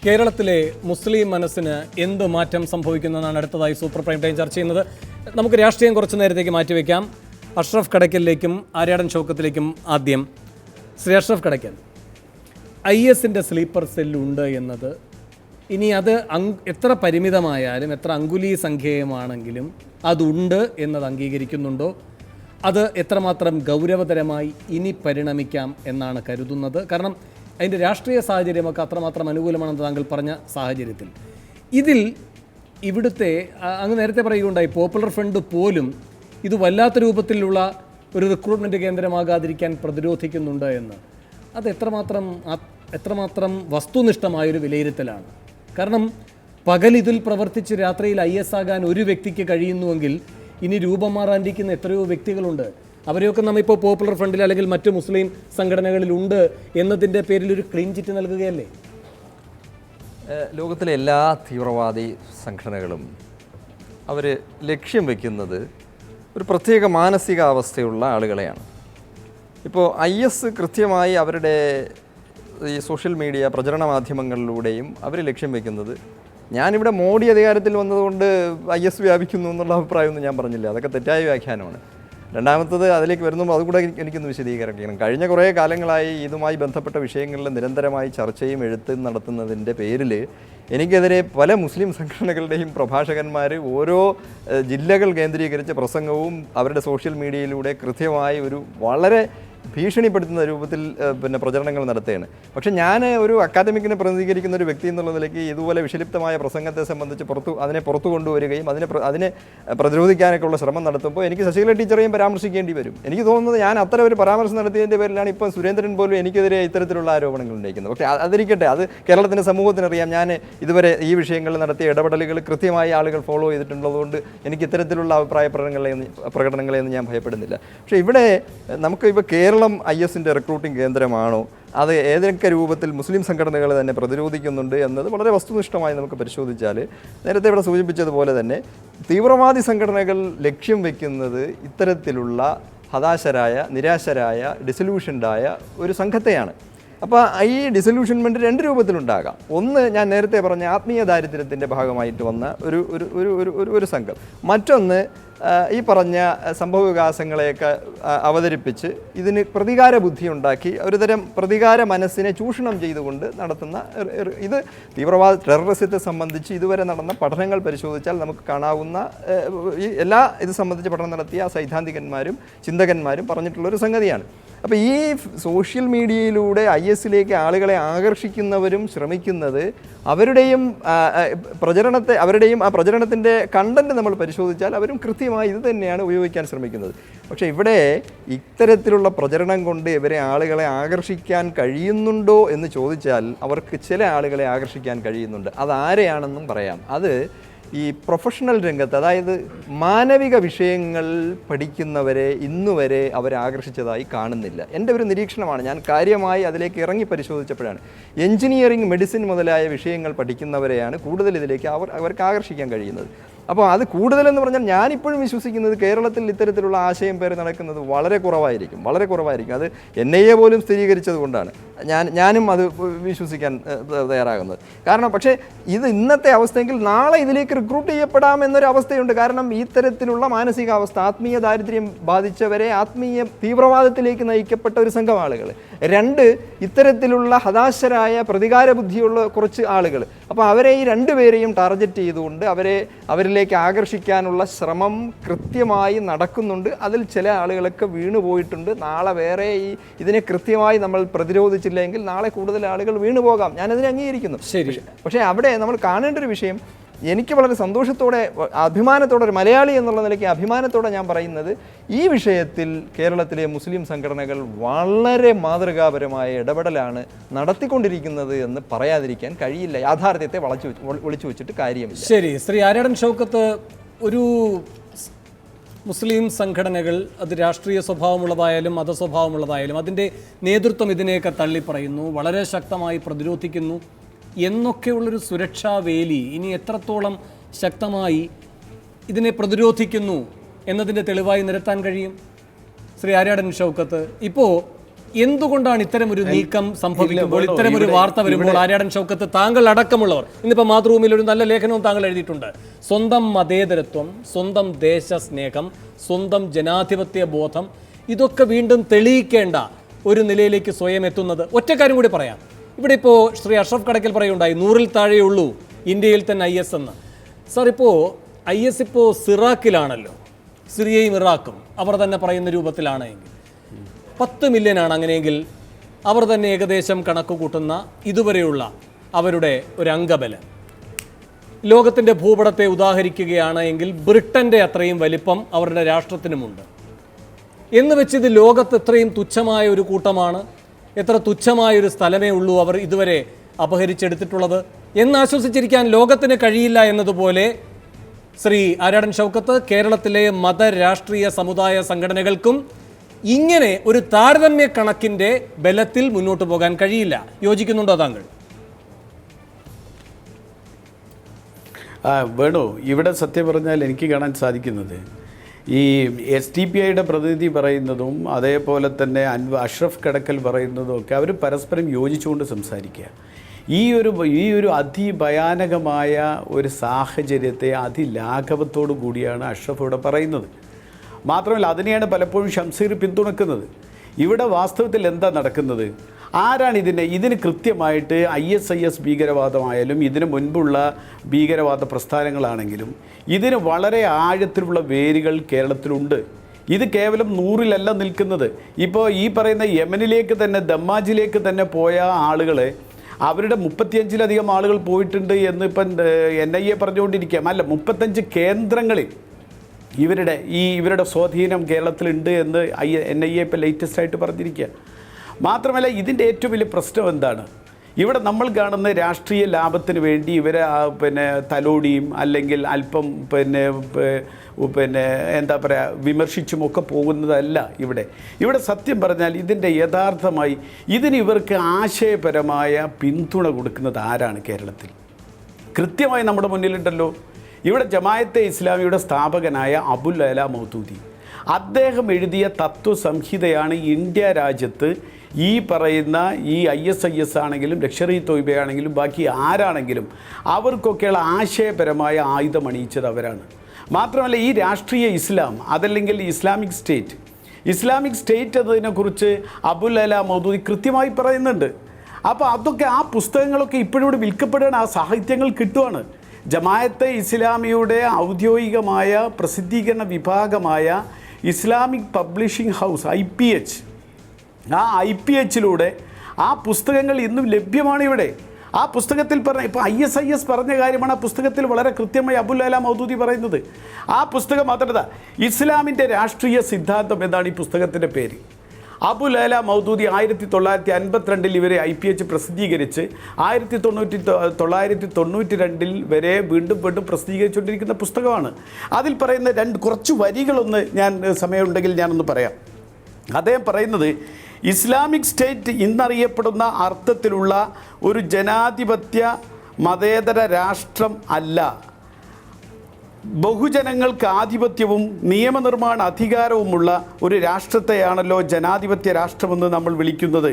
കേരളത്തിലെ മുസ്ലിം മനസ്സിന് എന്ത് മാറ്റം സംഭവിക്കുന്നതെന്നാണ് അടുത്തതായി സൂപ്പർ പ്രൈം ടൈം ചർച്ച ചെയ്യുന്നത്. നമുക്ക് രാഷ്ട്രീയം കുറച്ച് നേരത്തേക്ക് മാറ്റിവെക്കാം. അഷ്റഫ് കടയ്ക്കലിലേക്കും ആര്യാടൻ ഷൗക്കത്തിലേക്കും ആദ്യം. ശ്രീ അഷ്റഫ് കടയ്ക്കൽ, IS-ന്റെ സ്ലീപ്പർ സെല്ലുണ്ട് എന്നത് ഇനി അത് എത്ര പരിമിതമായാലും എത്ര അങ്കുലീ സംഖ്യമാണെങ്കിലും അതുണ്ട് എന്നത് അംഗീകരിക്കുന്നുണ്ടോ? അത് എത്രമാത്രം ഗൗരവതരമായി ഇനി പരിണമിക്കാം എന്നാണ് കരുതുന്നത്? കാരണം അതിൻ്റെ രാഷ്ട്രീയ സാഹചര്യമൊക്കെ അത്രമാത്രം അനുകൂലമാണെന്ന് താങ്കൾ പറഞ്ഞ സാഹചര്യത്തിൽ ഇവിടുത്തെ അങ്ങ് നേരത്തെ പറയുകയുണ്ടായി, പോപ്പുലർ ഫ്രണ്ട് പോലും ഇത് വല്ലാത്ത രൂപത്തിലുള്ള ഒരു റിക്രൂട്ട്മെൻറ്റ് കേന്ദ്രമാകാതിരിക്കാൻ പ്രതിരോധിക്കുന്നുണ്ട് എന്ന്. അത് എത്രമാത്രം വസ്തുനിഷ്ഠമായൊരു വിലയിരുത്തലാണ്? കാരണം പകൽ ഇതിൽ പ്രവർത്തിച്ച് രാത്രിയിൽ IS ആകാൻ ഒരു വ്യക്തിക്ക് കഴിയുന്നുവെങ്കിൽ ഇനി രൂപം മാറാനിരിക്കുന്ന എത്രയോ വ്യക്തികളുണ്ട്. അവരെയൊക്കെ നമ്മളിപ്പോൾ പോപ്പുലർ ഫ്രണ്ടിൽ അല്ലെങ്കിൽ മറ്റു മുസ്ലിം സംഘടനകളിലുണ്ട് എന്നതിൻ്റെ പേരിൽ ഒരു ക്ലീൻ ചിറ്റ് നൽകുകയല്ലേ? ലോകത്തിലെ എല്ലാ തീവ്രവാദി സംഘടനകളും അവർ ലക്ഷ്യം വയ്ക്കുന്നത് ഒരു പ്രത്യേക മാനസികാവസ്ഥയുള്ള ആളുകളെയാണ്. ഇപ്പോൾ IS കൃത്യമായി അവരുടെ ഈ സോഷ്യൽ മീഡിയ പ്രചരണ മാധ്യമങ്ങളിലൂടെയും അവർ ലക്ഷ്യം വയ്ക്കുന്നത്, ഞാനിവിടെ മോഡി അധികാരത്തിൽ വന്നതുകൊണ്ട് IS വ്യാപിക്കുന്നു എന്നുള്ള അഭിപ്രായമൊന്നും ഞാൻ പറഞ്ഞില്ല. അതൊക്കെ തെറ്റായ വ്യാഖ്യാനമാണ്. രണ്ടാമത്തത്, അതിലേക്ക് വരുമ്പോൾ അതുകൂടെ എനിക്കൊന്ന് വിശദീകരിക്കണം. കഴിഞ്ഞ കുറേ കാലങ്ങളായി ഇതുമായി ബന്ധപ്പെട്ട വിഷയങ്ങളിൽ നിരന്തരമായി ചർച്ചയും എഴുത്തും നടത്തുന്നതിൻ്റെ പേരിൽ എനിക്കെതിരെ പല മുസ്ലിം സംഘടനകളുടെയും പ്രഭാഷകന്മാർ ഓരോ ജില്ലകൾ കേന്ദ്രീകരിച്ച പ്രസംഗവും അവരുടെ സോഷ്യൽ മീഡിയയിലൂടെ കൃത്യമായി ഒരു വളരെ ഭീഷണിപ്പെടുത്തുന്ന രൂപത്തിൽ പ്രചരണങ്ങൾ നടത്തുകയാണ്. പക്ഷേ ഞാൻ ഒരു അക്കാദമിക്കിനെ പ്രതിനിധീകരിക്കുന്ന ഒരു വ്യക്തി എന്നുള്ള നിലയ്ക്ക് ഇതുപോലെ വിഷലിപ്തമായ പ്രസംഗത്തെ സംബന്ധിച്ച് അതിനെ പുറത്തു കൊണ്ടുവരികയും അതിനെ പ്രതിരോധിക്കാനൊക്കെ ഉള്ള ശ്രമം നടത്തുമ്പോൾ എനിക്ക് ശശികല ടീച്ചറെയും പരാമർശിക്കേണ്ടി വരും. എനിക്ക് തോന്നുന്നത് ഞാൻ അത്തരം ഒരു പരാമർശം നടത്തിയതിൻ്റെ പേരിലാണ് ഇപ്പം സുരേന്ദ്രൻ പോലും എനിക്കെതിരെ ഇത്തരത്തിലുള്ള ആരോപണങ്ങൾ ഉന്നയിക്കുന്നത്. പക്ഷേ അതിരിക്കട്ടെ, അത് കേരളത്തിൻ്റെ സമൂഹത്തിനറിയാം. ഞാൻ ഇതുവരെ ഈ വിഷയങ്ങളിൽ നടത്തിയ ഇടപെടലുകൾ കൃത്യമായി ആളുകൾ ഫോളോ ചെയ്തിട്ടുള്ളതുകൊണ്ട് എനിക്ക് ഇത്തരത്തിലുള്ള അഭിപ്രായ പ്രകടനങ്ങളെയൊന്നും ഞാൻ ഭയപ്പെടുന്നില്ല. പക്ഷേ ഇവിടെ നമുക്കിപ്പോൾ കേരളം IS-ന്റെ റിക്രൂട്ടിംഗ് കേന്ദ്രമാണോ, അത് ഏതൊക്കെ രൂപത്തിൽ മുസ്ലിം സംഘടനകൾ തന്നെ പ്രതിരോധിക്കുന്നുണ്ട് എന്നത് വളരെ വസ്തുനിഷ്ഠമായി നമുക്ക് പരിശോധിച്ചാൽ, നേരത്തെ ഇവിടെ സൂചിപ്പിച്ചതുപോലെ തന്നെ തീവ്രവാദി സംഘടനകൾ ലക്ഷ്യം വയ്ക്കുന്നത് ഇത്തരത്തിലുള്ള ഹതാശരായ, നിരാശരായ, ഡിസൊല്യൂഷൻഡായ ഒരു സംഘത്തെയാണ്. അപ്പോൾ ഈ ഡിസൊല്യൂഷൻമെൻറ്റ് രണ്ട് രൂപത്തിലുണ്ടാകാം. ഒന്ന്, ഞാൻ നേരത്തെ പറഞ്ഞ ആത്മീയ ദാരിദ്ര്യത്തിൻ്റെ ഭാഗമായിട്ട് വന്ന ഒരു സംഘം. മറ്റൊന്ന്, ഈ പറഞ്ഞ സംഭവവികാസങ്ങളെയൊക്കെ അവതരിപ്പിച്ച് ഇതിന് പ്രതികാര ബുദ്ധി ഉണ്ടാക്കി ഒരുതരം പ്രതികാര മനസ്സിനെ ചൂഷണം ചെയ്തുകൊണ്ട് നടത്തുന്ന ഇത് ടെററിസത്തെ സംബന്ധിച്ച് ഇതുവരെ നടന്ന പഠനങ്ങൾ പരിശോധിച്ചാൽ നമുക്ക് കാണാവുന്ന എല്ലാ ഇത് സംബന്ധിച്ച് പഠനം നടത്തിയ സൈദ്ധാന്തികന്മാരും ചിന്തകന്മാരും പറഞ്ഞിട്ടുള്ളൊരു സംഗതിയാണ്. അപ്പോൾ ഈ സോഷ്യൽ മീഡിയയിലൂടെ IS-ലേക്ക് ആളുകളെ ആകർഷിക്കുന്നവരും ശ്രമിക്കുന്നത് അവരുടെയും ആ പ്രചരണത്തിൻ്റെ കണ്ടന്റ് നമ്മൾ പരിശോധിച്ചാൽ അവരും കൃത്യമായി ഇത് തന്നെയാണ് ഉപയോഗിക്കാൻ ശ്രമിക്കുന്നത്. പക്ഷേ ഇവിടെ ഇത്തരത്തിലുള്ള പ്രചരണം കൊണ്ട് ഇവരെ ആളുകളെ ആകർഷിക്കാൻ കഴിയുന്നുണ്ടോ എന്ന് ചോദിച്ചാൽ അവർക്ക് ചില ആളുകളെ ആകർഷിക്കാൻ കഴിയുന്നുണ്ട്. അതാരെയാണെന്നും പറയാം. അത് ഈ പ്രൊഫഷണൽ രംഗത്ത്, അതായത് മാനവിക വിഷയങ്ങൾ പഠിക്കുന്നവരെ ഇന്നുവരെ അവരെ ആകർഷിച്ചതായി കാണുന്നില്ല. എൻ്റെ ഒരു നിരീക്ഷണമാണ്. ഞാൻ കാര്യമായി അതിലേക്ക് ഇറങ്ങി പരിശോധിച്ചപ്പോഴാണ് എൻജിനീയറിംഗ്, മെഡിസിൻ മുതലായ വിഷയങ്ങൾ പഠിക്കുന്നവരെയാണ് കൂടുതൽ ഇതിലേക്ക് അവർക്ക് ആകർഷിക്കാൻ കഴിയുന്നത്. അപ്പോൾ അത് കൂടുതലെന്ന് പറഞ്ഞാൽ ഞാനിപ്പോഴും വിശ്വസിക്കുന്നത് കേരളത്തിൽ ഇത്തരത്തിലുള്ള ആശയം പേര് നടക്കുന്നത് വളരെ കുറവായിരിക്കും. അത് NIA പോലും സ്ഥിരീകരിച്ചത് കൊണ്ടാണ് ഞാനും അത് വിശ്വസിക്കാൻ തയ്യാറാകുന്നത്. കാരണം പക്ഷേ ഇത് ഇന്നത്തെ അവസ്ഥയെങ്കിൽ നാളെ ഇതിലേക്ക് റിക്രൂട്ട് ചെയ്യപ്പെടാമെന്നൊരു അവസ്ഥയുണ്ട്. കാരണം ഇത്തരത്തിലുള്ള മാനസികാവസ്ഥ, ആത്മീയ ദാരിദ്ര്യം ബാധിച്ചവരെ ആത്മീയ തീവ്രവാദത്തിലേക്ക് നയിക്കപ്പെട്ട ഒരു സംഘം ആളുകൾ. രണ്ട്, ഇത്തരത്തിലുള്ള ഹതാശരായ പ്രതികാര ബുദ്ധിയുള്ള കുറച്ച് ആളുകൾ. അപ്പോൾ അവരെ ഈ രണ്ടുപേരെയും ടാർഗറ്റ് ചെയ്തുകൊണ്ട് അവരിലേക്ക് ആകർഷിക്കാനുള്ള ശ്രമം കൃത്യമായി നടക്കുന്നുണ്ട്. അതിൽ ചില ആളുകളൊക്കെ വീണുപോയിട്ടുണ്ട്. നാളെ വേറെ ഇതിനെ കൃത്യമായി നമ്മൾ പ്രതിരോധിച്ചില്ലെങ്കിൽ നാളെ കൂടുതൽ ആളുകൾ വീണുപോകാം. ഞാനതിനെ അംഗീകരിക്കുന്നു. ശരി. പക്ഷേ അവിടെ നമ്മൾ കാണേണ്ട ഒരു വിഷയം, എനിക്ക് വളരെ സന്തോഷത്തോടെ, അഭിമാനത്തോടെ, ഒരു മലയാളി എന്നുള്ള നിലയ്ക്ക് അഭിമാനത്തോടെ ഞാൻ പറയുന്നത്, ഈ വിഷയത്തിൽ കേരളത്തിലെ മുസ്ലിം സംഘടനകൾ വളരെ മാതൃകാപരമായ ഇടപെടലാണ് നടത്തിക്കൊണ്ടിരിക്കുന്നത് എന്ന് പറയാതിരിക്കാൻ കഴിയില്ല. യാഥാർത്ഥ്യത്തെ ഒളിച്ചു വെച്ചിട്ട് കാര്യമില്ല. ശരി. ശ്രീ ആര്യാടൻ ഷൗക്കത്ത്, ഒരു മുസ്ലിം സംഘടനകൾ അത് രാഷ്ട്രീയ സ്വഭാവമുള്ളതായാലും മതസ്വഭാവമുള്ളതായാലും അതിൻ്റെ നേതൃത്വം ഇതിനെയൊക്കെ തള്ളിപ്പറയുന്നു, വളരെ ശക്തമായി പ്രതിരോധിക്കുന്നു എന്നൊക്കെയുള്ളൊരു സുരക്ഷാ വേലി ഇനി എത്രത്തോളം ശക്തമായി ഇതിനെ പ്രതിരോധിക്കുന്നു എന്നതിൻ്റെ തെളിവായി നിരത്താൻ കഴിയും? ശ്രീ ആര്യാടൻ ഷൗക്കത്ത്, ഇപ്പോൾ എന്തുകൊണ്ടാണ് ഇത്തരമൊരു നീക്കം സംഭവിക്കുമ്പോൾ, ഇത്തരമൊരു വാർത്ത വരുമ്പോൾ ആര്യാടൻ ഷൗക്കത്ത്, താങ്കൾ അടക്കമുള്ളവർ, ഇന്നിപ്പോൾ മാതൃഭൂമിയിൽ ഒരു നല്ല ലേഖനവും താങ്കൾ എഴുതിയിട്ടുണ്ട്, സ്വന്തം മതേതരത്വം, സ്വന്തം ദേശസ്നേഹം, സ്വന്തം ജനാധിപത്യ ബോധം, ഇതൊക്കെ വീണ്ടും തെളിയിക്കേണ്ട ഒരു നിലയിലേക്ക് സ്വയം എത്തുന്നത്? ഒറ്റ കാര്യം കൂടി പറയാം. ഇവിടെ ഇപ്പോൾ ശ്രീ അഷ്റഫ് കടക്കൽ പറയുണ്ടായി 100-ൽ താഴെയുള്ളൂ ഇന്ത്യയിൽ തന്നെ IS എന്ന്. സാർ, ഇപ്പോൾ IS ഇപ്പോൾ സിറാക്കിലാണല്ലോ, സിറിയയും ഇറാഖും അവർ തന്നെ പറയുന്ന രൂപത്തിലാണ് എങ്കിൽ 10 മില്യനാണ്. അങ്ങനെയെങ്കിൽ അവർ തന്നെ ഏകദേശം കണക്ക് കൂട്ടുന്ന ഇതുവരെയുള്ള അവരുടെ ഒരു അംഗബലം ലോകത്തിൻ്റെ ഭൂപടത്തെ ഉദാഹരിക്കുകയാണ് എങ്കിൽ ബ്രിട്ടൻ്റെ അത്രയും വലിപ്പം അവരുടെ രാഷ്ട്രത്തിനുമുണ്ട്. എന്ന് വെച്ച് ഇത് ലോകത്ത് എത്രയും തുച്ഛമായ ഒരു കൂട്ടമാണ്, എത്ര തുച്ഛമായൊരു സ്ഥലമേ ഉള്ളൂ അവർ ഇതുവരെ അപഹരിച്ചെടുത്തിട്ടുള്ളത് എന്നാശ്വസിച്ചിരിക്കാൻ ലോകത്തിന് കഴിയില്ല എന്നതുപോലെ ശ്രീ ആര്യാടൻ ഷൗക്കത്ത്, കേരളത്തിലെ മതരാഷ്ട്രീയ സമുദായ സംഘടനകൾക്കും ഇങ്ങനെ ഒരു താരതമ്യ കണക്കിൻ്റെ ബലത്തിൽ മുന്നോട്ട് പോകാൻ കഴിയില്ല. യോജിക്കുന്നുണ്ടോ താങ്കൾ? വേണു, ഇവിടെ സത്യം പറഞ്ഞാൽ എനിക്ക് കാണാൻ സാധിക്കുന്നത് ഈ SDPIയുടെ പ്രതിനിധി പറയുന്നതും അതേപോലെ തന്നെ അഷ്റഫ് കടക്കൽ പറയുന്നതും ഒക്കെ അവർ പരസ്പരം യോജിച്ചുകൊണ്ട് സംസാരിക്കുക. ഈ ഒരു അതിഭയാനകമായ ഒരു സാഹചര്യത്തെ അതിലാഘവത്തോടു കൂടിയാണ് അഷ്റഫ് ഇവിടെ പറയുന്നത്. മാത്രമല്ല അതിനെയാണ് പലപ്പോഴും ഷംസീർ പിന്തുണക്കുന്നത്. ഇവിടെ വാസ്തവത്തിൽ എന്താ നടക്കുന്നത്? ആരാണ് ഇതിന് കൃത്യമായിട്ട് ISIS ഭീകരവാദമായാലും ഇതിന് മുൻപുള്ള ഭീകരവാദ പ്രസ്ഥാനങ്ങളാണെങ്കിലും ഇതിന് വളരെ ആഴത്തിലുള്ള വേരുകൾ കേരളത്തിലുണ്ട്. ഇത് കേവലം 100-ലല്ല നിൽക്കുന്നത്. ഇപ്പോൾ ഈ പറയുന്ന യമനിലേക്ക് തന്നെ, ദമ്മാജിലേക്ക് തന്നെ പോയ ആളുകളെ, അവരുടെ 35-ലധികം ആളുകൾ പോയിട്ടുണ്ട് എന്ന് ഇപ്പം NIA പറഞ്ഞുകൊണ്ടിരിക്കുക. അല്ല, 35 കേന്ദ്രങ്ങളിൽ ഇവരുടെ സ്വാധീനം കേരളത്തിലുണ്ട് എന്ന് NIA ഇപ്പോൾ ലേറ്റസ്റ്റായിട്ട് പറഞ്ഞിരിക്കുക. മാത്രമല്ല ഇതിൻ്റെ ഏറ്റവും വലിയ പ്രശ്നം എന്താണ്? ഇവിടെ നമ്മൾ കാണുന്ന രാഷ്ട്രീയ ലാഭത്തിന് വേണ്ടി ഇവരെ തലോടിയും അല്ലെങ്കിൽ അല്പം എന്താ പറയുക വിമർശിച്ചുമൊക്കെ പോകുന്നതല്ല ഇവിടെ സത്യം പറഞ്ഞാൽ ഇതിൻ്റെ യഥാർത്ഥമായി ഇവർക്ക് ആശയപരമായ പിന്തുണ കൊടുക്കുന്നത് ആരാണ് കേരളത്തിൽ? കൃത്യമായി നമ്മുടെ മുന്നിലുണ്ടല്ലോ. ഇവിടെ ജമാഅത്തെ ഇസ്ലാമിയുടെ സ്ഥാപകനായ അബുൽ അല മൗദൂദി, അദ്ദേഹം എഴുതിയ തത്വസംഹിതയാണ് ഇന്ത്യ രാജ്യത്ത് ഈ പറയുന്ന ഈ ISIS ആണെങ്കിലും ലഷ്കർ-ഇ തോയ്ബയാണെങ്കിലും ബാക്കി ആരാണെങ്കിലും അവർക്കൊക്കെയുള്ള ആശയപരമായ ആയുധം അണിയിച്ചത് അവരാണ്. മാത്രമല്ല ഈ രാഷ്ട്രീയ ഇസ്ലാം, അതല്ലെങ്കിൽ ഇസ്ലാമിക് സ്റ്റേറ്റ് എന്നതിനെക്കുറിച്ച് അബുൽ അല മൗദൂദി കൃത്യമായി പറയുന്നുണ്ട്. അപ്പോൾ അതൊക്കെ ആ പുസ്തകങ്ങളൊക്കെ ഇപ്പോഴും ഇവിടെ വിൽക്കപ്പെടുകയാണ്, ആ സാഹിത്യങ്ങൾ കിട്ടുവാണ്. ജമാഅത്തെ ഇസ്ലാമിയുടെ ഔദ്യോഗികമായ പ്രസിദ്ധീകരണ വിഭാഗമായ ഇസ്ലാമിക് പബ്ലിഷിംഗ് ഹൗസ് IPH, ആ IPHലൂടെ ആ പുസ്തകങ്ങൾ ഇന്നും ലഭ്യമാണ് ഇവിടെ. ആ പുസ്തകത്തിൽ ഇപ്പോൾ ISIS പറഞ്ഞ കാര്യമാണ് ആ പുസ്തകത്തിൽ വളരെ കൃത്യമായി അബുൽ അല മൗദൂദി പറയുന്നത്. ആ പുസ്തകം മാത്രമല്ല, ഇസ്ലാമിൻ്റെ രാഷ്ട്രീയ സിദ്ധാന്തം എന്നാണ് ഈ പുസ്തകത്തിൻ്റെ പേര്. അബുൽ അല മൗദൂദി 1952 ഇവരെ IPH പ്രസിദ്ധീകരിച്ച് 1992 വരെ വീണ്ടും പ്രസിദ്ധീകരിച്ചുകൊണ്ടിരിക്കുന്ന പുസ്തകമാണ്. അതിൽ പറയുന്ന കുറച്ച് വരികളൊന്ന് ഞാൻ സമയമുണ്ടെങ്കിൽ ഞാനൊന്ന് പറയാം. അദ്ദേഹം പറയുന്നത്, ഇസ്ലാമിക് സ്റ്റേറ്റ് ഇന്നറിയപ്പെടുന്ന അർത്ഥത്തിലുള്ള ഒരു ജനാധിപത്യ മതേതര രാഷ്ട്രം അല്ല. ബഹുജനങ്ങൾക്ക് ആധിപത്യവും നിയമനിർമ്മാണ അധികാരവുമുള്ള ഒരു രാഷ്ട്രത്തെയാണല്ലോ ജനാധിപത്യ രാഷ്ട്രമെന്ന് നമ്മൾ വിളിക്കുന്നത്.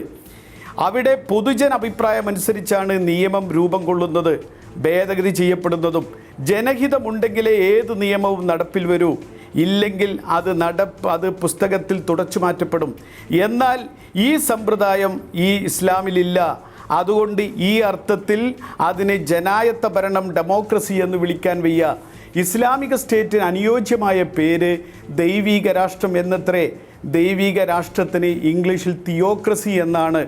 അവിടെ പൊതുജന അഭിപ്രായമനുസരിച്ചാണ് നിയമം രൂപം കൊള്ളുന്നത്, ഭേദഗതി ചെയ്യപ്പെടുന്നതും. ജനഹിതമുണ്ടെങ്കിലേ ഏത് നിയമവും നടപ്പിൽ വരൂ, ഇല്ലെങ്കിൽ അത് പുസ്തകത്തിൽ തുടച്ചു മാറ്റപ്പെടും. എന്നാൽ ഈ സമ്പ്രദായം ഈ ഇസ്ലാമിലില്ല. അതുകൊണ്ട് ഈ അർത്ഥത്തിൽ അതിന് ജനായത്ത ഭരണം, ഡെമോക്രസി എന്ന് വിളിക്കാൻ വയ്യ. ഇസ്ലാമിക സ്റ്റേറ്റിന് അനുയോജ്യമായ പേര് ദൈവിക രാഷ്ട്രം എന്നത്രേ. ദൈവിക രാഷ്ട്രത്തിന് ഇംഗ്ലീഷിൽ തിയോക്രസി എന്നാണ്.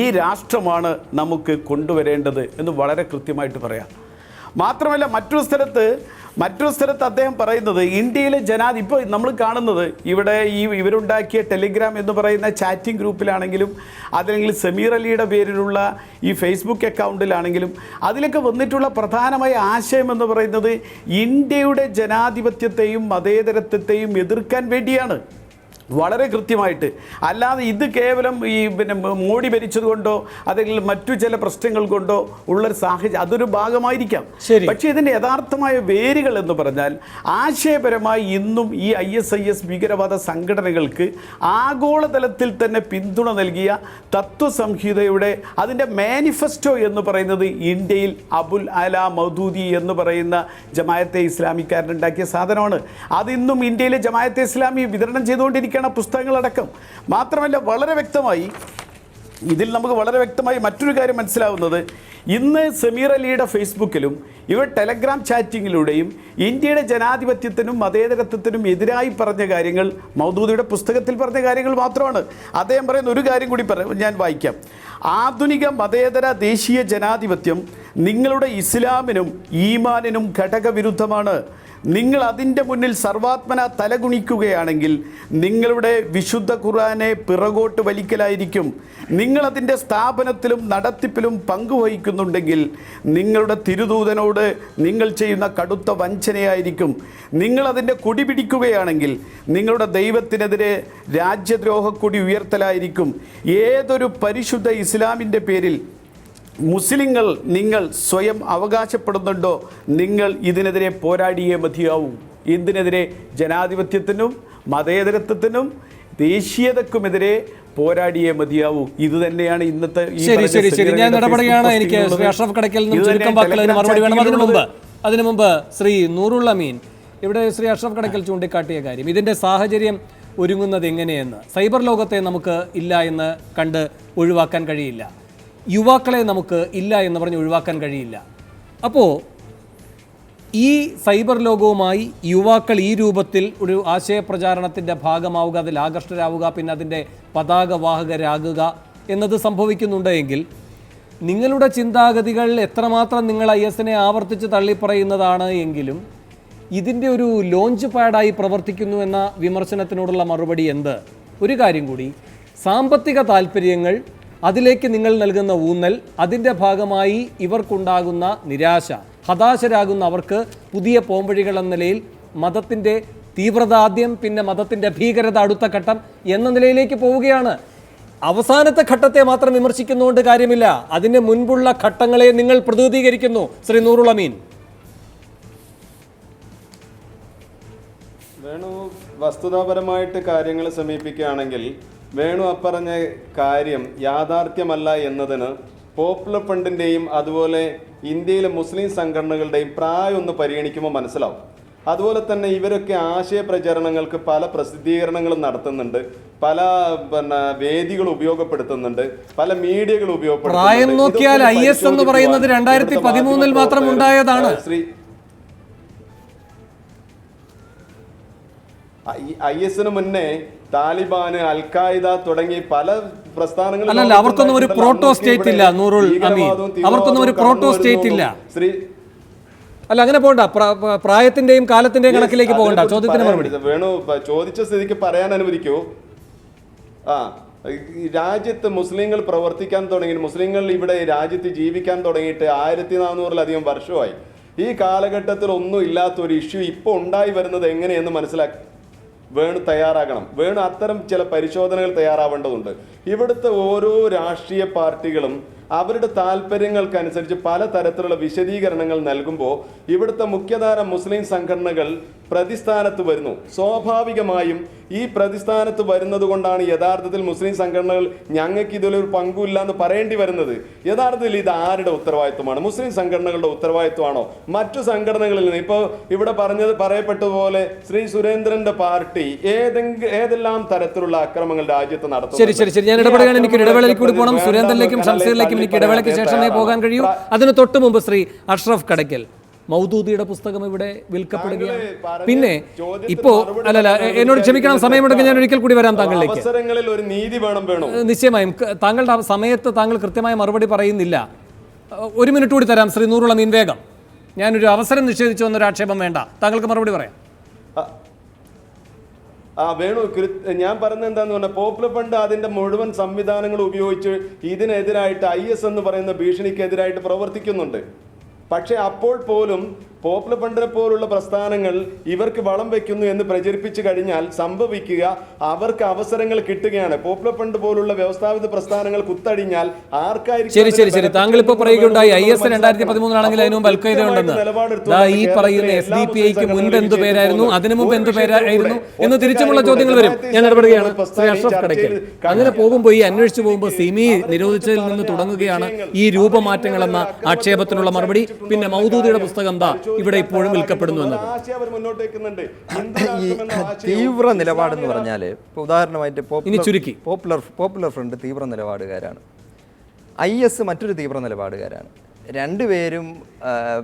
ഈ രാഷ്ട്രമാണ് നമുക്ക് കൊണ്ടുവരേണ്ടത് എന്ന് വളരെ കൃത്യമായിട്ട് പറയാം. മാത്രമല്ല മറ്റൊരു സ്ഥലത്ത് അദ്ദേഹം പറയുന്നത്, ഇന്ത്യയിലെ ഇപ്പോൾ നമ്മൾ കാണുന്നത് ഇവിടെ ഇവരുണ്ടാക്കിയ ടെലിഗ്രാം എന്ന് പറയുന്ന ചാറ്റിംഗ് ഗ്രൂപ്പിലാണെങ്കിലും അതല്ലെങ്കിൽ സമീർ അലിയുടെ പേരിലുള്ള ഈ ഫേസ്ബുക്ക് അക്കൗണ്ടിലാണെങ്കിലും അതിലൊക്കെ വന്നിട്ടുള്ള പ്രധാനമായ ആശയം എന്ന് പറയുന്നത് ഇന്ത്യയുടെ ജനാധിപത്യത്തെയും മതേതരത്വത്തെയും എതിർക്കാൻ വേണ്ടിയാണ്. വളരെ കൃത്യമായിട്ട്. അല്ലാതെ ഇത് കേവലം ഈ മോഡി ഭരിച്ചത് കൊണ്ടോ അല്ലെങ്കിൽ മറ്റു ചില പ്രശ്നങ്ങൾ കൊണ്ടോ ഉള്ളൊരു സാഹചര്യം, അതൊരു ഭാഗമായിരിക്കാം. പക്ഷേ ഇതിൻ്റെ യഥാർത്ഥമായ വേരുകൾ എന്ന് പറഞ്ഞാൽ ആശയപരമായി ഇന്നും ഈ ISIS ഭീകരവാദ സംഘടനകൾക്ക് ആഗോളതലത്തിൽ തന്നെ പിന്തുണ നൽകിയ തത്വസംഹിതയുടെ അതിൻ്റെ മാനിഫെസ്റ്റോ എന്ന് പറയുന്നത് ഇന്ത്യയിൽ അബുൽ അല മൗദൂദി എന്ന് പറയുന്ന ജമായത്തെ ഇസ്ലാമിക്കാരനുണ്ടാക്കിയ സാധനമാണ്. അതിന്നും ഇന്ത്യയിലെ ജമായത്തെ ഇസ്ലാമി വിതരണം ചെയ്തുകൊണ്ടിരിക്കുകയാണ്, പുസ്തകങ്ങളടക്കം. മാത്രമല്ല വളരെ വ്യക്തമായി ഇതിൽ നമുക്ക് വളരെ വ്യക്തമായി മറ്റൊരു കാര്യം മനസ്സിലാവുന്നത്, ഇന്ന് സമീർ അലിയുടെ ഫേസ്ബുക്കിലും ഇവർ ടെലഗ്രാം ചാറ്റിങ്ങിലൂടെയും ഇന്ത്യയുടെ ജനാധിപത്യത്തിനും മതേതരത്വത്തിനും എതിരായി പറഞ്ഞ കാര്യങ്ങൾ മൗദൂദിയുടെ പുസ്തകത്തിൽ പറഞ്ഞ കാര്യങ്ങൾ മാത്രമാണ്. അദ്ദേഹം പറയുന്ന ഒരു കാര്യം കൂടി ഞാൻ വായിക്കാം. ആധുനിക മതേതര ദേശീയ ജനാധിപത്യം നിങ്ങളുടെ ഇസ്ലാമിനും ഈമാനിനും ഘടകവിരുദ്ധമാണ്. നിങ്ങൾ അതിൻ്റെ മുന്നിൽ സർവാത്മന തലകുണിക്കുകയാണെങ്കിൽ നിങ്ങളുടെ വിശുദ്ധ ഖുർആനെ പിറകോട്ട് വലിക്കലായിരിക്കും. നിങ്ങളതിൻ്റെ സ്ഥാപനത്തിലും നടത്തിപ്പിലും പങ്കുവഹിക്കുന്നുണ്ടെങ്കിൽ നിങ്ങളുടെ തിരുദൂതനോട് നിങ്ങൾ ചെയ്യുന്ന കടുത്ത വഞ്ചനയായിരിക്കും. നിങ്ങളതിൻ്റെ കൊടി പിടിക്കുകയാണെങ്കിൽ നിങ്ങളുടെ ദൈവത്തിനെതിരെ രാജ്യദ്രോഹക്കൊടി ഉയർത്തലായിരിക്കും. ഏതൊരു പരിശുദ്ധ ഇസ്ലാമിൻ്റെ പേരിൽ മുസ്ലിങ്ങൾ നിങ്ങൾ സ്വയം അവകാശപ്പെടുന്നുണ്ടോ, നിങ്ങൾ ഇതിനെതിരെ പോരാടിയേ മതിയാവൂ. എന്തിനെതിരെ? ജനാധിപത്യത്തിനും മതേതരത്വത്തിനും ദേശീയതക്കുമെതിരെ പോരാടിയേ മതിയാവൂ. ഇത് തന്നെയാണ് ഇന്നത്തെ ഞാൻ ഇടപെടുകയാണ്. എനിക്ക് ശ്രീ അഷ്റഫ് കടയ്ക്കൽ നിന്നും ചുരുക്കം വാക്കിൽ അതിന് മറുപടി വേണം. അതിനു മുമ്പ് ശ്രീ നൂറുൽ അമീൻ, ഇവിടെ ശ്രീ അഷ്റഫ് കടയ്ക്കൽ ചൂണ്ടിക്കാട്ടിയ കാര്യം, ഇതിൻ്റെ സാഹചര്യം ഒരുങ്ങുന്നത് എങ്ങനെയെന്ന്. സൈബർ ലോകത്തെ നമുക്ക് ഇല്ല എന്ന് കണ്ട് ഒഴിവാക്കാൻ കഴിയില്ല, യുവാക്കളെ നമുക്ക് ഇല്ല എന്ന് പറഞ്ഞ് ഒഴിവാക്കാൻ കഴിയില്ല. അപ്പോൾ ഈ സൈബർ ലോകവുമായി യുവാക്കൾ ഈ രൂപത്തിൽ ഒരു ആശയപ്രചാരണത്തിൻ്റെ ഭാഗമാവുക, അതിൽ ആകർഷ്ടരാവുക, പിന്നെ അതിൻ്റെ പതാകവാഹകരാകുക എന്നത് സംഭവിക്കുന്നുണ്ട് എങ്കിൽ നിങ്ങളുടെ ചിന്താഗതികൾ എത്രമാത്രം നിങ്ങൾ ISനെ ആവർത്തിച്ച് തള്ളിപ്പറയുന്നതാണ് എങ്കിലും ഇതിൻ്റെ ഒരു ലോഞ്ച് പാഡായി പ്രവർത്തിക്കുന്നു എന്ന വിമർശനത്തിനോടുള്ള മറുപടി എന്ത്? ഒരു കാര്യം കൂടി, സാമ്പത്തിക താല്പര്യങ്ങൾ, അതിലേക്ക് നിങ്ങൾ നൽകുന്ന ഊന്നൽ, അതിൻ്റെ ഭാഗമായി ഇവർക്കുണ്ടാകുന്ന നിരാശ, ഹതാശരാകുന്ന അവർക്ക് പുതിയ പോംവഴികൾ എന്ന നിലയിൽ മതത്തിൻ്റെ തീവ്രത ആദ്യം, പിന്നെ മതത്തിൻ്റെ ഭീകരത അടുത്ത ഘട്ടം എന്ന നിലയിലേക്ക് പോവുകയാണ്. അവസാനത്തെ ഘട്ടത്തെ മാത്രം വിമർശിക്കുന്നതുകൊണ്ട് കാര്യമില്ല, അതിന് മുൻപുള്ള ഘട്ടങ്ങളെ നിങ്ങൾ പ്രതിനിധീകരിക്കുന്നു. ശ്രീ നൂറുൽ അമീൻ. വേണു വസ്തുതാപരമായിട്ട് കാര്യങ്ങൾ സമീപിക്കുകയാണെങ്കിൽ വേണു അപ്പറഞ്ഞ കാര്യം യാഥാർത്ഥ്യമല്ല എന്നതിന് പോപ്പുലർ ഫ്രണ്ടിൻ്റെയും അതുപോലെ ഇന്ത്യയിലെ മുസ്ലിം സംഘടനകളുടെയും പ്രായം ഒന്ന് പരിഗണിക്കുമ്പോൾ മനസ്സിലാവും. അതുപോലെ തന്നെ ഇവരൊക്കെ ആശയപ്രചരണങ്ങൾക്ക് പല പ്രസിദ്ധീകരണങ്ങളും നടത്തുന്നുണ്ട്, പല വേദികൾ ഉപയോഗപ്പെടുത്തുന്നുണ്ട്, പല മീഡിയകൾ ഉപയോഗപ്പെടുത്തുന്നുണ്ട്. പ്രായം നോക്കിയാൽ IS എന്ന് പറയുന്നത് 2013 മാത്രം ഉണ്ടായതാണ്. ISന് മുന്നേ താലിബാന്, അൽ-ഖായിദ തുടങ്ങി പല പ്രസ്ഥാനങ്ങളും അല്ലല്ല, അവർക്കൊന്നും ഒരു പ്രോട്ടോ സ്റ്റേറ്റ് ഇല്ല നൂറുൽ അമീൻ, അവർക്കൊന്നും ഒരു പ്രോട്ടോ സ്റ്റേറ്റ് ഇല്ല. അല്ല, അങ്ങനെ പോകണ്ട, പ്രായത്തിന്റെയും കാലത്തിന്റെയും കണക്കിലേക്ക് പോകണ്ട. ചോദ്യത്തിന് മറുപടി വേണു ചോദിച്ച സ്ഥിതിക്ക് പറയാൻ അനുവദിക്കൂ. രാജ്യത്ത് മുസ്ലിങ്ങൾ പ്രവർത്തിക്കാൻ തുടങ്ങി, മുസ്ലിങ്ങൾ ഇവിടെ രാജ്യത്ത് ജീവിക്കാൻ തുടങ്ങിയിട്ട് 1400-ലധികം വർഷമായി. ഈ കാലഘട്ടത്തിൽ ഒന്നും ഇല്ലാത്തൊരു ഇഷ്യൂ ഇപ്പോൾ ഉണ്ടായി വരുന്നത് എങ്ങനെയെന്ന് മനസ്സിലാക്കി വേണു തയ്യാറാകണം. വേണു അത്തരം ചില പരിശോധനകൾ തയ്യാറാവേണ്ടതുണ്ട്. ഇവിടുത്തെ ഓരോ രാഷ്ട്രീയ പാർട്ടികളും അവരുടെ താല്പര്യങ്ങൾക്കനുസരിച്ച് പലതരത്തിലുള്ള വിശദീകരണങ്ങൾ നൽകുമ്പോൾ ഇവിടുത്തെ മുഖ്യധാര മുസ്ലിം സംഘടനകൾ പ്രതിസ്ഥാനത്ത് വരുന്നു. സ്വാഭാവികമായും ഈ പ്രതിസ്ഥാനത്ത് വരുന്നത് കൊണ്ടാണ് യഥാർത്ഥത്തിൽ മുസ്ലിം സംഘടനകൾ ഞങ്ങൾക്ക് ഇതിലൊരു പങ്കുമില്ല എന്ന് പറയേണ്ടി വരുന്നത്. യഥാർത്ഥത്തിൽ ഇത് ആരുടെ ഉത്തരവാദിത്വമാണ്? മുസ്ലിം സംഘടനകളുടെ ഉത്തരവാദിത്വമാണോ? മറ്റു സംഘടനകളിൽ നിന്ന് ഇപ്പോൾ ഇവിടെ പറയപ്പെട്ടതുപോലെ ശ്രീ സുരേന്ദ്രന്റെ പാർട്ടി ഏതെല്ലാം തരത്തിലുള്ള അക്രമങ്ങൾ രാജ്യത്ത് നടത്തുന്നു? ശരി, ഞാൻ ഇടപെടുകയാണ്. എനിക്ക് ഇടവേളയിൽ കൂടി പോകണം. സുരേന്ദ്രനിലേക്കും ഷംസീറിലേക്കും എനിക്ക് ഇടവേളയ്ക്ക് ശേഷമേ പോകാൻ കഴിയൂ. അതിന് തൊട്ട് മുമ്പ് ശ്രീ അഷ്റഫ് കടയ്ക്കൽ, മൗദൂദിയുടെ പുസ്തകം ഇവിടെ വിൽക്കപ്പെടുകയാണ്. പിന്നെ ഇപ്പോ അല്ലല്ല, എന്നോട് ക്ഷമിക്കണം, സമയമുണ്ടെങ്കിൽ ഞാൻ ഒരിക്കൽ കൂടി വരാം താങ്കളിലേക്ക്. ഒരു നീതി വേണം. നിശ്ചയമായും താങ്കളുടെ സമയത്ത് താങ്കൾ കൃത്യമായ മറുപടി പറയുന്നില്ല. 1 മിനിറ്റ് കൂടി തരാം ശ്രീ നൂറുൽ അമീൻ, വേഗം. ഞാനൊരു അവസരം നിഷേധിച്ചു എന്നൊരു ആക്ഷേപം വേണ്ട, താങ്കൾക്ക് മറുപടി പറയാം. വേണു, ഞാൻ പറഞ്ഞത് എന്താന്ന് പറഞ്ഞാൽ പോപ്പുലർ ഫണ്ട് അതിന്റെ മുഴുവൻ സംവിധാനങ്ങൾ ഉപയോഗിച്ച് ഇതിനെതിരായിട്ട് IS എന്ന് പറയുന്ന ഭീഷണിക്കെതിരായിട്ട് പ്രവർത്തിക്കുന്നുണ്ട്. പക്ഷെ അപ്പോൾ പോലും പോപ്പുലർ ഫ്രണ്ടിനെ പോലുള്ള പ്രസ്ഥാനങ്ങൾ ഇവർക്ക് വളം വെക്കുന്നു എന്ന് പ്രചരിപ്പിച്ചു കഴിഞ്ഞാൽ സംഭവിക്കുക അവർക്ക് അവസരങ്ങൾ കിട്ടുകയാണ്. പോപ്പുലർ ഫ്രണ്ട് പോലുള്ള വ്യവസ്ഥാപിത പ്രസ്ഥാനങ്ങൾ കുത്തടിഞ്ഞാൽ ആർക്കായിരിക്കും? ശരി ശരി ശരി, താങ്കൾ ഇപ്പോൾ പറയുകയുണ്ടായി IS 2013 അതിനു മുമ്പ് അൽഖയ്ദ ഉണ്ടെന്ന്. ഈ പറയുന്ന SDPIക്ക് മുൻപ് എന്ത് പേരായിരുന്നു, അതിനു മുമ്പ് എന്ത് പേരായിരുന്നു എന്ന് തിരിച്ചുമുള്ള ചോദ്യങ്ങൾ വരും. ഞാൻ ഇടപെടുകയാണ്. ശ്രീ അഷ്റഫ് കടയ്ക്കൽ, അങ്ങനെ പോകുമ്പോൾ ഈ അന്വേഷിച്ചു പോകുമ്പോൾ സിമി നിരോധിച്ചതിൽ നിന്ന് തുടങ്ങുകയാണ് ഈ രൂപമാറ്റങ്ങൾ എന്ന ആക്ഷേപത്തിനുള്ള മറുപടി. പിന്നെ മൗദൂദിയുടെ പുസ്തകം എന്താ ഇവിടെ ഇപ്പോഴും വിൽക്കപ്പെടുന്നു എന്നത്. തീവ്ര നിലപാടെന്ന് പറഞ്ഞാൽ ഇപ്പോൾ ഉദാഹരണമായിട്ട് ഇനി ചുരുക്കി പോപ്പുലർ ഫ്രണ്ട് തീവ്ര നിലപാടുകാരാണ്, IS മറ്റൊരു തീവ്ര നിലപാടുകാരാണ്. രണ്ടുപേരും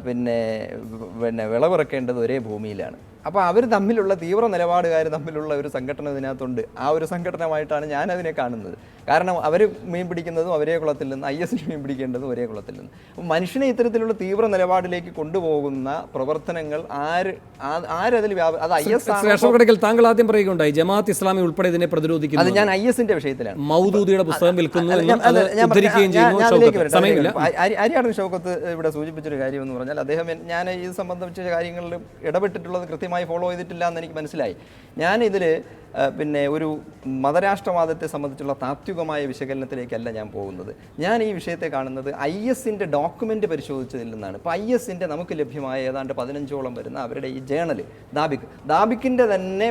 പിന്നെ വിളവിറക്കേണ്ടത് ഒരേ ഭൂമിയിലാണ്. അപ്പോൾ അവർ തമ്മിലുള്ള തീവ്ര നിലപാടുകാർ തമ്മിലുള്ള ഒരു സംഘടന ഇതിനകത്തുണ്ട്. ആ ഒരു സംഘടനമായിട്ടാണ് ഞാൻ അതിനെ കാണുന്നത്. കാരണം അവർ മീൻ പിടിക്കുന്നതും ഒരേ കുളത്തിൽ നിന്ന്, IS മീൻ പിടിക്കേണ്ടതും ഒരേ കുളത്തിൽ നിന്ന്. അപ്പോൾ മനുഷ്യനെ ഇത്തരത്തിലുള്ള തീവ്ര നിലപാടിലേക്ക് കൊണ്ടുപോകുന്ന പ്രവർത്തനങ്ങൾ ആരതിൽ അത് IS ആണ്. താങ്കൾ ആദ്യം പറയുകയുണ്ടായി ജമാഅത്ത് ഇസ്ലാമി ഉൾപ്പെടെ ഇതിനെ പ്രതിരോധിക്കുന്നു. അത് ഞാൻ IS-ന്റെ വിഷയത്തിലാണ്. മൗദൂദിയുടെ പുസ്തകം വിൽക്കുന്നു. ആര്യാടൻ ഷൗക്കത്ത് ഇവിടെ സൂചിപ്പിച്ചൊരു കാര്യം എന്ന് പറഞ്ഞാൽ, അദ്ദേഹം ഞാൻ ഇത് സംബന്ധിച്ച കാര്യങ്ങളിൽ ഇടപെട്ടിട്ടുള്ളത് കൃത്യമായി ഫോളോ ചെയ്തിട്ടില്ല എന്ന് എനിക്ക് മനസ്സിലായി. ഞാനിതിൽ പിന്നെ ഒരു മതരാഷ്ട്രവാദത്തെ സംബന്ധിച്ചുള്ള താത്വികമായ വിശകലനത്തിലേക്കല്ല ഞാൻ പോകുന്നത്. ഞാൻ ഈ വിഷയത്തെ കാണുന്നത് IS-ന്റെ ഡോക്യുമെൻ്റ് പരിശോധിച്ചതിൽ നിന്നാണ്. ഇപ്പോൾ IS-ന്റെ നമുക്ക് ലഭ്യമായ ഏതാണ്ട് 15ഓളം വരുന്ന അവരുടെ ഈ ജേണൽ ദാബിക്കിൻ്റെ തന്നെ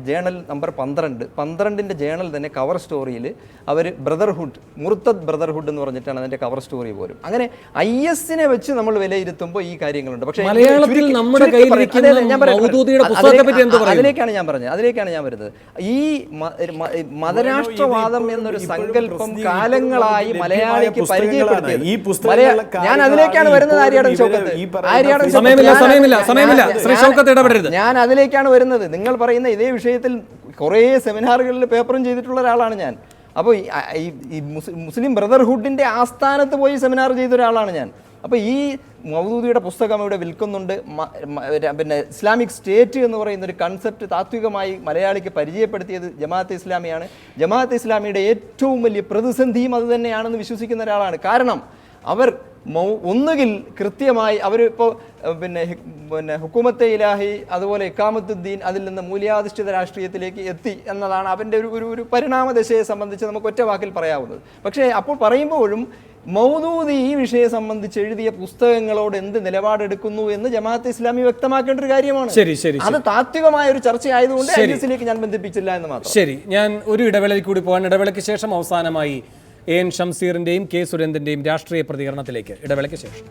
ജേണൽ നമ്പർ 12 ജേണൽ തന്നെ കവർ സ്റ്റോറിയിൽ അവർ ബ്രദർഹുഡ്, മുർത്തദ് ബ്രദർഹുഡ് എന്ന് പറഞ്ഞിട്ടാണ് അതിൻ്റെ കവർ സ്റ്റോറി പോലും. അങ്ങനെ IS-നെ വെച്ച് നമ്മൾ വിലയിരുത്തുമ്പോൾ ഈ കാര്യങ്ങളുണ്ട്. പക്ഷേ അതിലേക്കാണ് ഞാൻ വരുന്നത്. ഈ മതരാഷ്ട്രവാദം എന്നൊരു സങ്കല്പം കാലങ്ങളായി മലയാളിക്ക് പരിചയപ്പെടുത്തിയത് ഞാൻ അതിലേക്കാണ് വരുന്നത്. ഞാൻ അതിലേക്കാണ് വരുന്നത്. നിങ്ങൾ പറയുന്ന ഇതേ വിഷയത്തിൽ കുറേ സെമിനാറുകളിൽ പേപ്പറും ചെയ്തിട്ടുള്ള ഒരാളാണ് ഞാൻ. അപ്പോൾ ഈ മുസ്ലിം ബ്രദർഹുഡിൻ്റെ ആസ്ഥാനത്ത് പോയി സെമിനാർ ചെയ്ത ഒരാളാണ് ഞാൻ. അപ്പോൾ ഈ മൗദൂദിയുടെ പുസ്തകം ഇവിടെ വിൽക്കുന്നുണ്ട്. പിന്നെ ഇസ്ലാമിക് സ്റ്റേറ്റ് എന്ന് പറയുന്ന ഒരു കൺസെപ്റ്റ് താത്വികമായി മലയാളിക്ക് പരിചയപ്പെടുത്തിയത് ജമാഅത്തെ ഇസ്ലാമിയാണ്. ജമാഅത്തെ ഇസ്ലാമിയുടെ ഏറ്റവും വലിയ പ്രതിസന്ധിയും അത് തന്നെയാണെന്ന് വിശ്വസിക്കുന്ന ഒരാളാണ്. കാരണം അവർ ഒന്നുകിൽ കൃത്യമായി അവരിപ്പോൾ പിന്നെ ഹുക്കുമത്തെ ഇലാഹി, അതുപോലെ ഇഖാമത്തുദ്ദീൻ, അതിൽ നിന്ന് മൂല്യാധിഷ്ഠിത രാഷ്ട്രീയത്തിലേക്ക് എത്തി എന്നതാണ് അവൻ്റെ ഒരു പരിണാമദശയെ സംബന്ധിച്ച് നമുക്ക് ഒറ്റ വാക്കിൽ പറയാവുന്നത്. പക്ഷേ അപ്പോൾ പറയുമ്പോഴും മൗദൂദി ഈ വിഷയം സംബന്ധിച്ച് എഴുതിയ പുസ്തകങ്ങളോട് എന്ത് നിലപാടെടുക്കുന്നു എന്ന് ജമാഅത്തെ ഇസ്ലാമി വ്യക്തമാക്കേണ്ട ഒരു കാര്യമാണ്. അത് താത്വികമായ ഒരു ചർച്ചയായതുകൊണ്ട് IS-ലേക്ക് ഞാൻ ബന്ധിപ്പിച്ചില്ല എന്ന് മാത്രം. ശരി, ഞാൻ ഒരു ഇടവേളയിൽ കൂടി പോകാൻ. ഇടവേളയ്ക്ക് ശേഷം അവസാനമായി AN ഷംസീറിന്റെയും K സുരേന്ദ്രന്റെയും രാഷ്ട്രീയ പ്രതികരണത്തിലേക്ക്. ഇടവേളയ്ക്ക് ശേഷം